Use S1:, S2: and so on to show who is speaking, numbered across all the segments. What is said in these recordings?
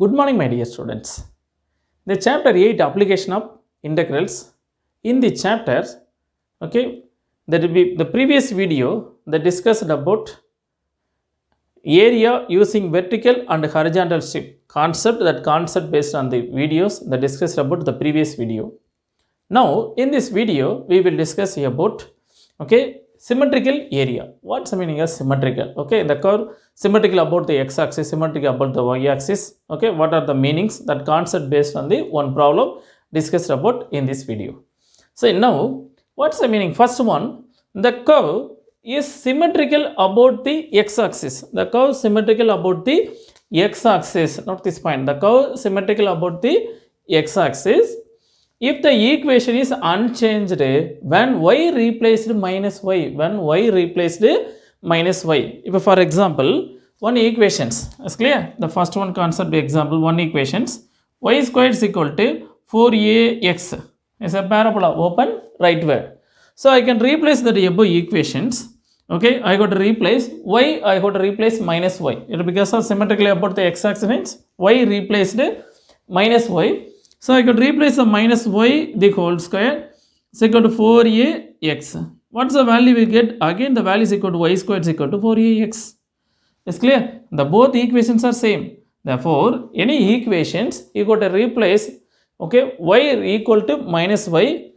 S1: Good morning, my dear students. The chapter 8 application of integrals. In the chapter, that will be the previous video that discussed about area using vertical and horizontal strip concept. That concept based on the videos that discussed about the previous video. Now, in this video, we will discuss about symmetrical area. What's the meaning of symmetrical? The curve symmetrical about the x-axis, symmetrical about the y-axis. What are the meanings? That concept based on the one problem discussed about in this video. So now, what's the meaning? First one, the curve is symmetrical about the x-axis. The curve symmetrical about the x-axis. Not this point. The curve symmetrical about the x-axis. If the equation is unchanged when y replaced minus y, if for example, one equations, is clear? The first one concept example, one equations, y squared is equal to 4ax is a parabola, open rightward. So I can replace the above equations. I got to replace y, I got to replace minus y. Because of symmetrically about the x-axis means y replaced minus y. So I could replace the minus y the whole square is equal to 4ax. What's the value we get? Again the value is equal to y squared is equal to 4ax. Is clear? The both equations are same. Therefore, any equations you got to replace y equal to minus y.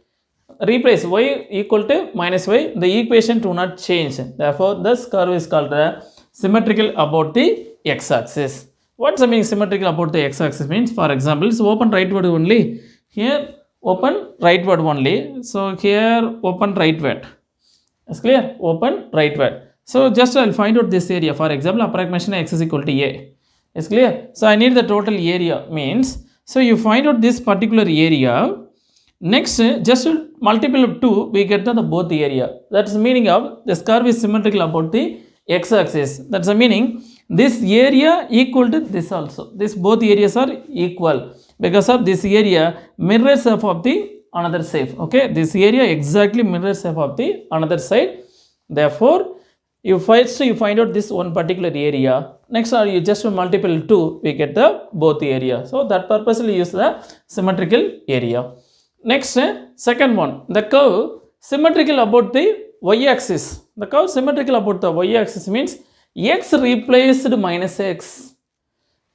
S1: Replace y equal to minus y. The equation do not change. Therefore, this curve is called symmetrical about the x-axis. What's the meaning symmetrical about the x-axis means? For example, it's open rightward only. Here open rightward only. So here open rightward. It's clear? Open rightward. So just I'll find out this area. For example, approximation x is equal to a. It's clear? So I need the total area means. So you find out this particular area. Next, just multiple of 2, we get the both the area. That's the meaning of this curve is symmetrical about the x-axis. That's the meaning. This area equal to this also. This both areas are equal because of this area mirrors f of the another side. This area exactly mirrors f of the another side. Therefore, you find out this one particular area. Next, you just multiple 2, we get the both area. So that purpose we use the symmetrical area. Next, second one, the curve symmetrical about the y-axis. The curve symmetrical about the y-axis means x replaced minus x.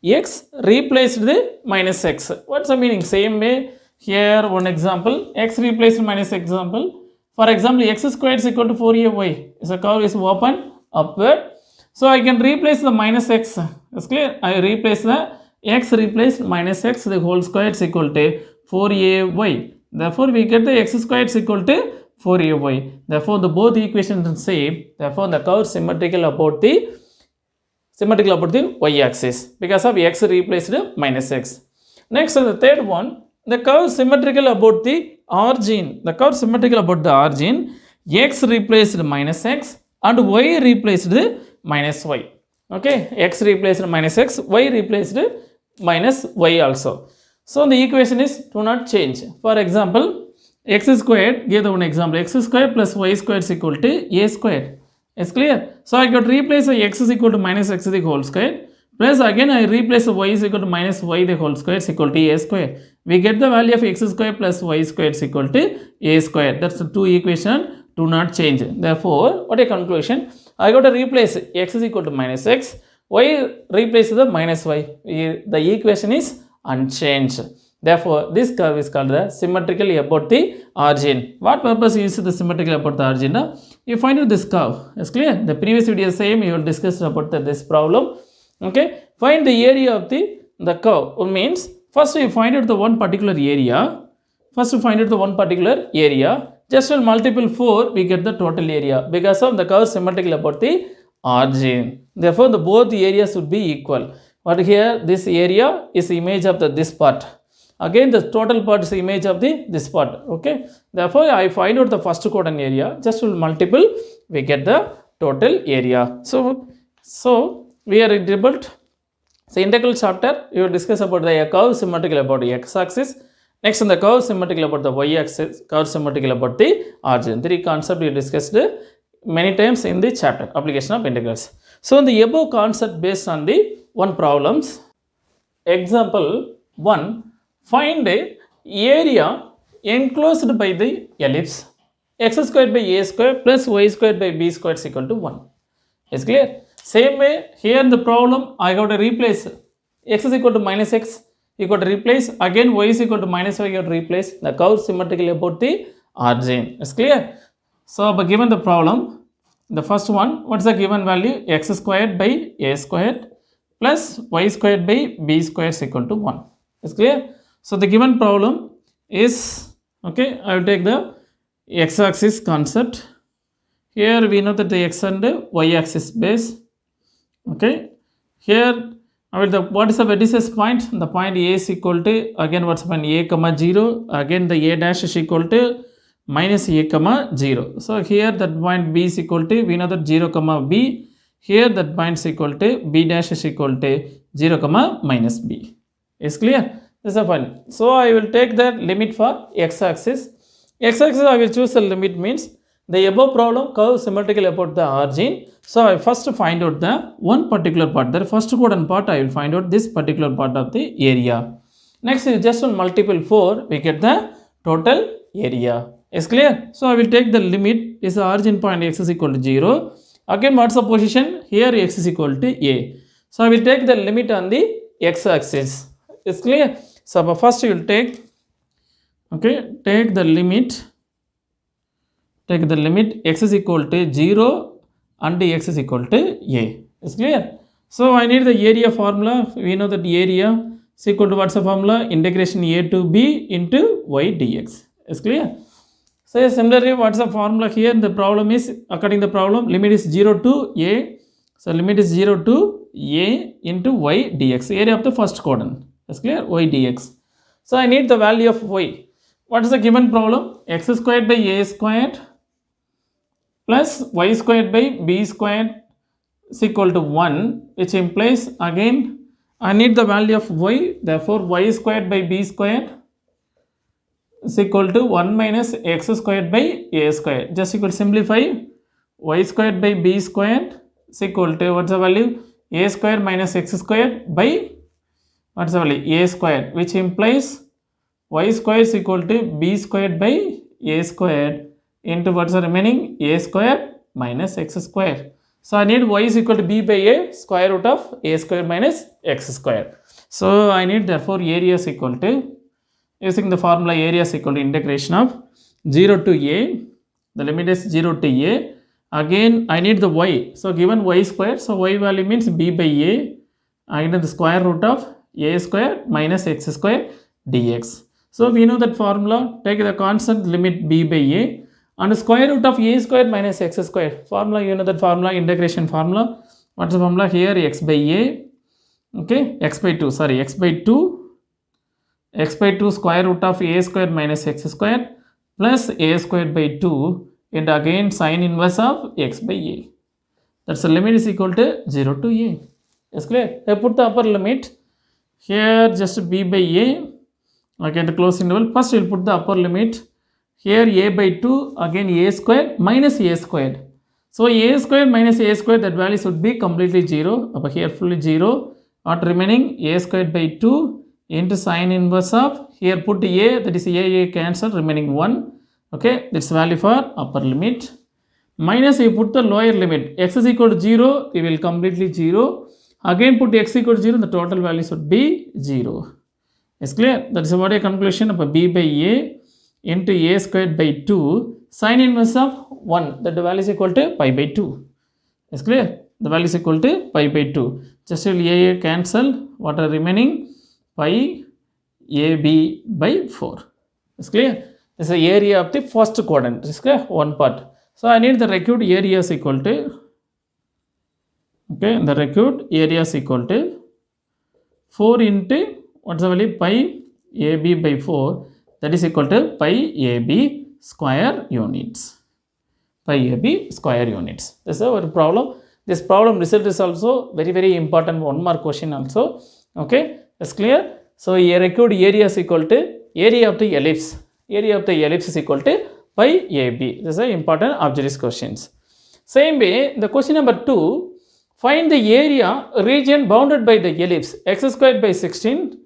S1: X replaced the minus x. What's the meaning? Same way, here one example, x replaced minus example. For example, x squared is equal to 4ay. So curve is open upward. So I can replace the minus x. It's clear? I replace the x replaced minus x, the whole square is equal to 4ay. Therefore, we get the x squared is equal to 4ay. Therefore, the both equations are same. Therefore, the curve symmetrical about the y-axis because of x replaced minus x. Next, the third one, the curve symmetrical about the origin. The curve symmetrical about the origin, x replaced minus x and y replaced minus y. X replaced minus x, y replaced minus y also. So, the equation is do not change. For example, x squared, give the one example, x squared plus y squared is equal to a squared. It's clear? So, I got to replace x is equal to minus x the whole square. Plus again, I replace y is equal to minus y the whole square is equal to a square. We get the value of x squared plus y squared is equal to a square. That's the two equation do not change. Therefore, what a conclusion? I got to replace x is equal to minus x, y replace the minus y. The equation is unchanged. Therefore, this curve is called the symmetrical about the origin. What purpose is the symmetrical about the origin? You find out this curve. It's clear? The previous video same you will discuss about this problem. Find the area of the curve. It means first you find out the one particular area. Just on multiple 4 we get the total area because of the curve symmetrical about the origin. Therefore, the both areas should be equal. But here this area is image of this part. Again, the total part is the image of this part. Therefore, I find out the first quadrant area. Just will multiple, we get the total area. So we are able. So integral chapter, you will discuss about the curve symmetrical about the x-axis. Next, in the curve symmetrical about the y-axis, curve symmetrical about the origin. 3 concepts we discussed many times in the chapter application of integrals. So in the above concept based on the one problems. Example 1. Find area enclosed by the ellipse x squared by a square plus y squared by b squared is equal to 1. Is clear? Same way, here in the problem, I got to replace x is equal to minus x, you got to replace, again y is equal to minus y, you got to replace the curve symmetrically about the origin. Is clear? So, given the problem, the first one, what's the given value? X squared by a squared plus y squared by b squared is equal to 1. Is clear? So, the given problem is, okay, I will take the x-axis concept. Here we know that the x and y-axis base. Okay, here what is the vertices point? The point A is equal to, again what's the point? A comma 0, again the a dash is equal to minus a comma 0. So here that point B is equal to, we know that 0 comma B. Here that point is equal to, B dash is equal to 0 comma minus B. Is clear? This is the point. So I will take the limit for x-axis. X-axis I will choose the limit means the above problem curve symmetrical about the origin. So I first find out the one particular part. The first quadrant part I will find out this particular part of the area. Next is just on multiple 4 we get the total area. Is clear? So I will take the limit is the origin point x is equal to 0. Again what's the position? Here x is equal to a. So I will take the limit on the x-axis. Is clear? So first you will take, okay, take the limit x is equal to 0 and x is equal to a. Is clear? So I need the area formula. We know that area is equal to what's the formula? Integration a to b into y dx. Is clear? So similarly, what's the formula here? The problem is, according to the problem, limit is 0 to a. So limit is 0 to a into y dx. Area of the first quadrant. Is clear? Y dx. So I need the value of y. What is the given problem? X squared by a squared plus y squared by b squared is equal to 1, which implies, again I need the value of y. Therefore y squared by b squared is equal to 1 minus x squared by a squared. Just equal to simplify, y squared by b squared is equal to, what's the value? A squared minus x squared by, what's the value? A squared, which implies y squared is equal to b squared by a squared into what's the remaining? A squared minus x squared. So I need y is equal to b by a square root of a squared minus x squared. So I need therefore area is equal to, using the formula, area is equal to integration of 0 to a, the limit is 0 to a. Again I need the y. So given y square, so y value means b by a, I need the square root of a square minus x square dx. So we know that formula, take the constant limit b by a and square root of a square minus x square. Formula, you know that formula, integration formula. What's the formula here? X by a, okay, x by 2 square root of a square minus x square plus a square by 2 and again sine inverse of x by a. That's the limit is equal to 0 to a. Is clear? I put the upper limit here, just b by a, again the close interval. First we will put the upper limit here, a by 2, again a square minus a squared. So a square minus a square, that value should be completely 0. But here fully 0. What remaining? A squared by 2 into sine inverse of, here put a, that is a cancel, remaining 1. Okay, that's value for upper limit. Minus you put the lower limit. X is equal to 0, we will completely 0. Again put x equal to 0, the total value should be 0. Is clear? That is what a conclusion of a b by a into a squared by 2 sine inverse of 1, that the value is equal to pi by 2. Is clear? The value is equal to pi by 2. Just will a cancel, what are remaining? Pi ab by 4. Is clear? This is the area of the first quadrant. Is clear? One part. So I need the required area is equal to, okay, the required area is equal to 4 into, what's the value? Pi ab by 4, that is equal to pi ab square units. Pi ab square units. This is our problem. This problem result is also very important, one more question also. Okay, it's clear. So a required area is equal to area of the ellipse. Area of the ellipse is equal to pi ab. This is an important obvious questions. Same way, the question number 2, find the area region bounded by the ellipse x squared by 16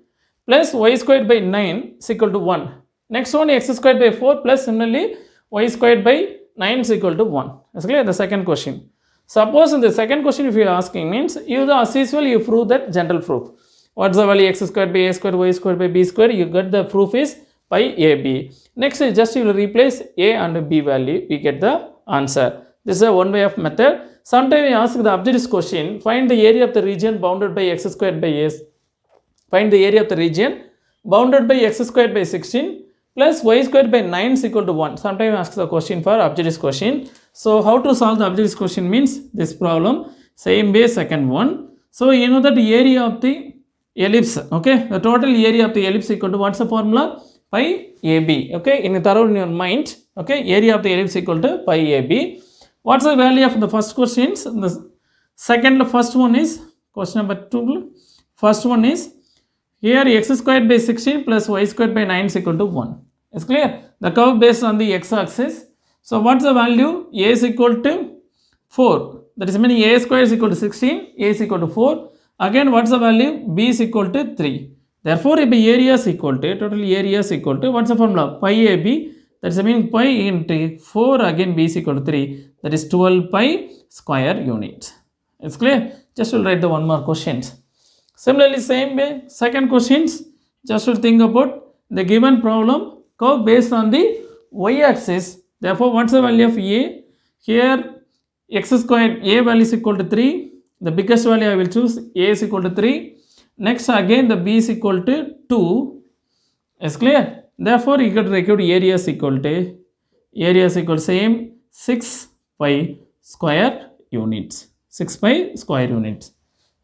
S1: plus y squared by 9 is equal to 1. Next one, x squared by 4 plus similarly y squared by 9 is equal to 1. That's clear. The second question. Suppose in the second question, if you are asking, means you as usual you prove that general proof. What's the value x squared by a squared y squared by b squared? You get the proof is pi ab. Next, just you will replace a and b value. We get the answer. This is a one way of method. Sometimes we ask the objective question. Find the area of the region bounded by x squared by a. Find the area of the region bounded by x squared by 16 plus y squared by 9 is equal to 1. Sometimes we ask the question for objective question. So how to solve the objective question means this problem. Same way second one. So you know that the area of the ellipse, okay, the total area of the ellipse equal to what's the formula? Pi ab. Okay, in your mind, okay, area of the ellipse equal to pi ab. What's the value of the first questions? The first one is question number 2. First one is here x squared by 16 plus y squared by 9 is equal to 1. It's clear? The curve based on the x-axis. So what's the value? A is equal to 4. That is meaning a square is equal to 16, a is equal to 4. Again, what's the value? B is equal to 3. Therefore, if area is equal to, total area is equal to, what's the formula? Pi AB. That is meaning pi into 4, again b is equal to 3. That is 12 pi square units. It's clear? Just will write the one more questions. Similarly, same way, second questions, just will think about the given problem, curve based on the y-axis. Therefore, what's the value of a? Here, x squared, a value is equal to 3. The biggest value I will choose, a is equal to 3. Next, again, the b is equal to 2. Is clear? Therefore, you could record area is equal to, same 6 pi square units. 6 pi square units.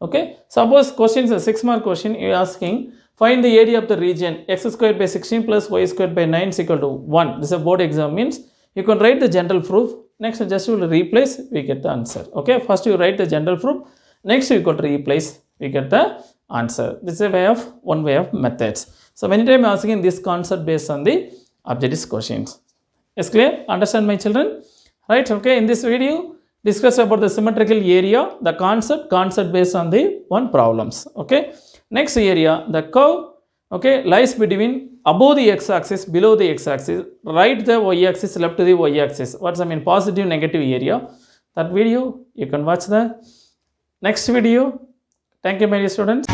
S1: Okay, suppose question is a 6 mark question. You are asking find the area of the region x squared by 16 plus y squared by 9 is equal to 1. This is a board exam, means you can write the general proof. Next, just you will replace, we get the answer. Okay, first you write the general proof. Next, you got to replace, we get the answer. This is a way of one way of methods. So many times asking this concept based on the objective questions. Is clear? Understand, my children? Right? Okay, in this video, discuss about the symmetrical area, the concept based on the one problems. Okay, next area, the curve, okay, lies between above the x-axis, below the x-axis, right the y-axis, left to the y-axis. What's I mean? Positive, negative area. That video you can watch the next video. Thank you, my dear students.